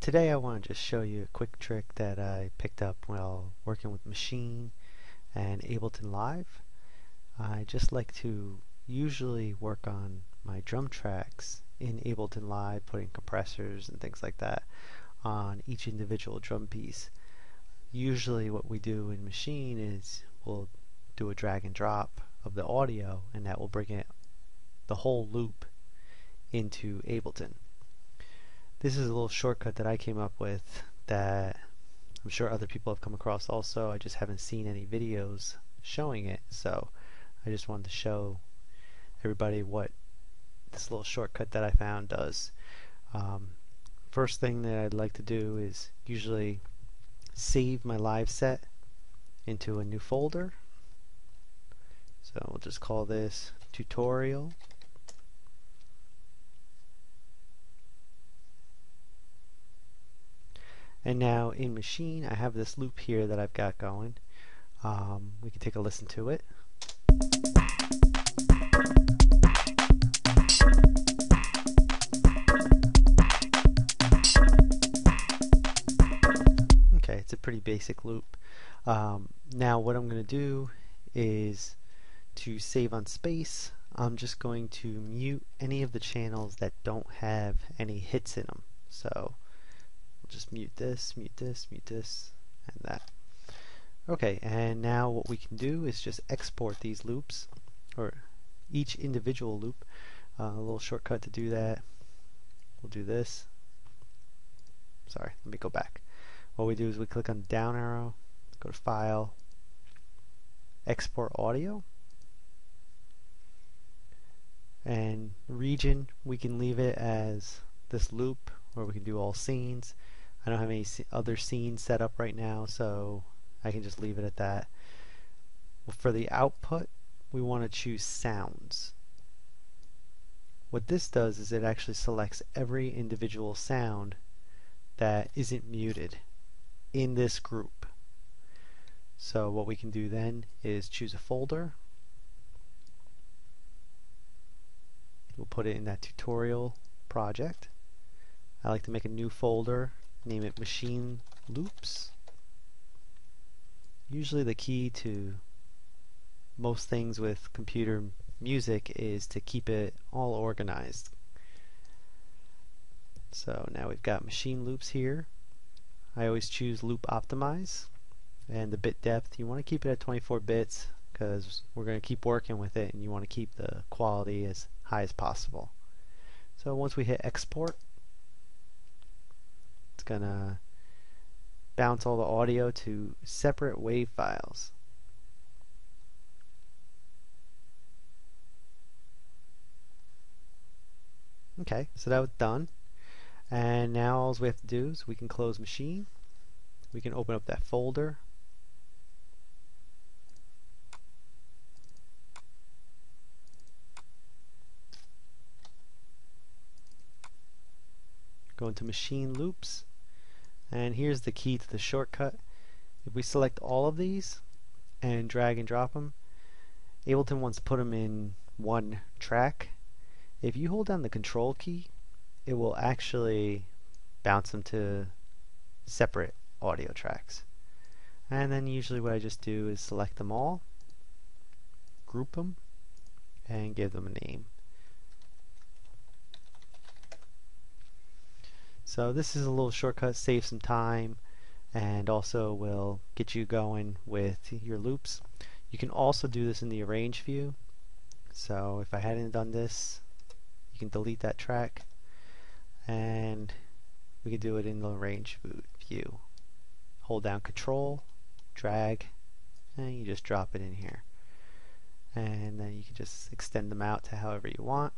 Today I want to just show you a quick trick that I picked up while working with Maschine and Ableton Live. I just like to usually work on my drum tracks in Ableton Live, putting compressors and things like that on each individual drum piece. Usually what we do in Maschine is we'll do a drag and drop of the audio, and that will bring it the whole loop into Ableton. This is a little shortcut that I came up with that I'm sure other people have come across also. I just haven't seen any videos showing it, so I just wanted to show everybody what this little shortcut that I found does. First thing that I'd like to do is usually save my live set into a new folder. So we'll just call this tutorial. And now in Maschine, I have this loop here that I've got going. We can take a listen to it. Okay, it's a pretty basic loop. Now what I'm going to do is to save on space, I'm just going to mute any of the channels that don't have any hits in them. So we'll just mute this, mute this, mute this, and that. Okay, and now what we can do is just export these loops, or each individual loop. A little shortcut to do that. We'll do this. Sorry, let me go back. What we do is we click on the down arrow, go to File, Export Audio, and region we can leave it as this loop, or we can do all scenes. I don't have any other scenes set up right now, so I can just leave it at that. Well, for the output, we want to choose sounds. What this does is it actually selects every individual sound that isn't muted in this group. So what we can do then is choose a folder. We'll put it in that tutorial project. I like to make a new folder, name it Maschine Loops. Usually the key to most things with computer music is to keep it all organized. So now we've got Maschine Loops here. I always choose Loop Optimize, and the bit depth, you want to keep it at 24 bits because we're going to keep working with it and you want to keep the quality as high as possible. So once we hit export, it's going to bounce all the audio to separate WAV files. Okay, so that was done. And now all we have to do is we can close Maschine. We can open up that folder. Go into Maschine Loops. And here's the key to the shortcut. If we select all of these and drag and drop them, Ableton wants to put them in one track. If you hold down the control key, it will actually bounce them to separate audio tracks. And then usually what I just do is select them all, group them, and give them a name. So this is a little shortcut, save some time, and also will get you going with your loops. You can also do this in the arrange view. So if I hadn't done this, you can delete that track, and we can do it in the arrange view. Hold down Control, drag, and you just drop it in here. And then you can just extend them out to however you want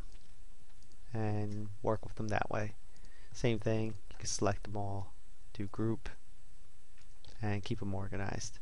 and work with them that way. Same thing, you can select them all, do group, and keep them organized.